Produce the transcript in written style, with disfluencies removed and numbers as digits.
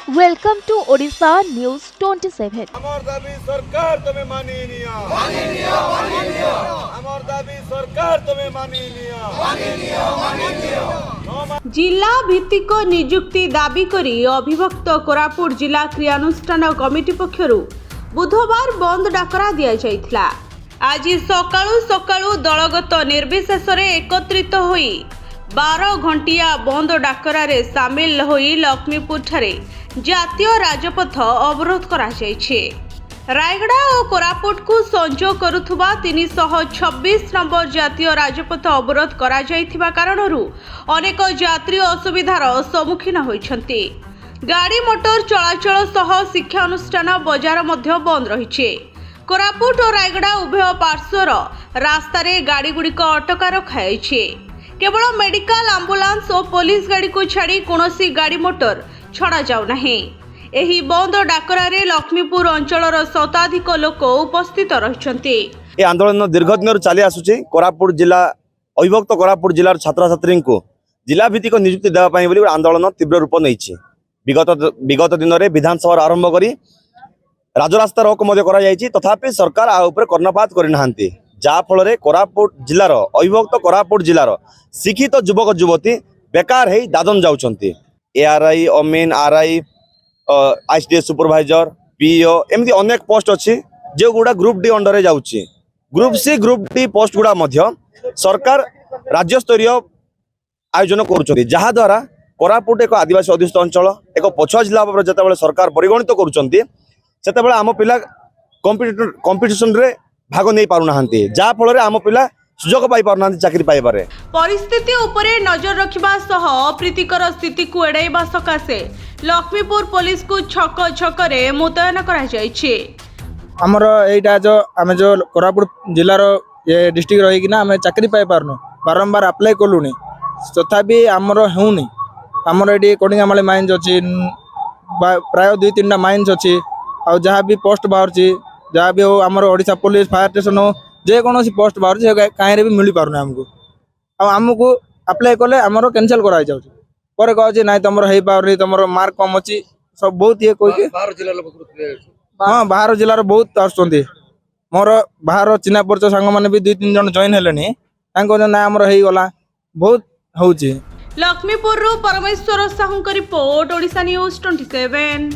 Welcome to Odisha News 27. আমার দাবি সরকার তুমি মানি নিয়া আমার দাবি সরকার তুমি মানি নিয়া जिला भित्तिक नियुक्ति दाबी करी अभिभक्त कोरापुट जिला क्रियानुष्ठान कमिटी पक्षरु बुधवार बंद डाकरा दिया जायथिला। आज सकाळु सकाळु दलगत निर्विशेष एकत्रित होई 12 घंटिया बंद डाकरारे सामिल होई लक्ष्मीपुर ठारे जातीय राजपथ अवरोध करा जायछि। रायगड़ा और कोरापुट को संजोग करुथुबा 326 नंबर जातीय राजपथ अवरोध करा जायथिबा कारणरू अनेक यात्री असुविधार सम्मुखीन होइछन्ति। गाड़ी मोटर चलाचल सह शिक्षा अनुष्ठान बजार मध्य बंद रहिछे। कोरापुट और रायगड़ा उभय पार्श्वर रास्तार गाड़ी गुड़िक अटका रखाଯାଇଛି। केवल मेडिकल आंबुलांस और पुलिस गाड़ी को छाड़ी कोनोसी गाड़ी मोटर छड़ा जाउ नाही। एही बंद डाकरारे लक्ष्मीपुर अंचलर शताधिक लोक उपस्थित रहिछन्ति। ए आंदोलन दीर्घ दिन चली आसुची। कोरापुट जिला अविभक्त कोरापुट जिलार छात्र छात्री को जिला भित्तिक नियुक्ति देवा पई बोली आंदोलन तीव्र रूप नैछि। विगत दिन में विधानसभा आरंभ करी राजरास्ता रोक मध्य करा जायछि, तथापि सरकार आ ऊपर कर्णपात करिनाहांती, जा फल कोरापुट जिलार अविभक्त कोरापुट जिलार शिक्षित युवक युवती बेकार है दादन जाउछन्ती। एआरआई अमीन आरआई आईसीडीएस सुपरवाइजर पीओ एमती अनेक पोस्ट अच्छी जो गुड़ा ग्रुप डी अंडर जाउछि। Group C group D post गुड़ा मध्य सरकार राज्य स्तरीय आयोजन करुछन्ती, जहा द्वारा कोरापुट एक आदिवासी अधिष्ठित अंचल एक पछुआ जिला भाव जिते सरकार परिगणित करुछन्ती सेतेबेले आम पिला कंपिटिशन रे भाग नहीं पारुनाहांती, जा फल आम पिला सुजोग पाई पारुनाहांती चाकरी पाइबारे। परिस्थिति उपरे नजर रखिबा सह अप्रीतिकर स्थिति को एड़ाइबा सकाशे लक्ष्मीपुर पुलिस को छक छकरे मुतयन करा जायछि। हमर एटा जो आमे जो कोरापुट जिल्लार ये डिस्ट्रिक्ट रही कि ना आमे चाकरी पाई पारनो बारंबार अप्लाई कलुनी, तथापि हमर हेउनी। हमर एटी कोडिंगामाली माइन्स अछि, प्राय 2-3टा माइन्स अछि, आ जहाँ भी पोस्ट बाहरछि, जहाँ भी हो हमर ओडिशा पुलिस फायर स्टेशन हो जे कोनोसी पोस्ट बाहरछि काहे भी मिली पारुना हमको। आ हमको अप्लाई कले हमर कैंसिल करा जाउछि, पर कहछि नाही तमर हेइ पारनी, तमर मार्क कम अछि, सब बहुत ये कोइ के बाहर जिल्ला लोक। हां बाहर जिल्लार बहुत आछन्ती। मोर बाहर चिन्हा परिचय संग माने भी 2-3 जन जॉइन हेलेनी, तांको ना हमर हेइ गला बहुत होउछि। लक्ष्मीपुर परमेश्वर साहू रिपोर्ट ओडिशा न्यूज 27।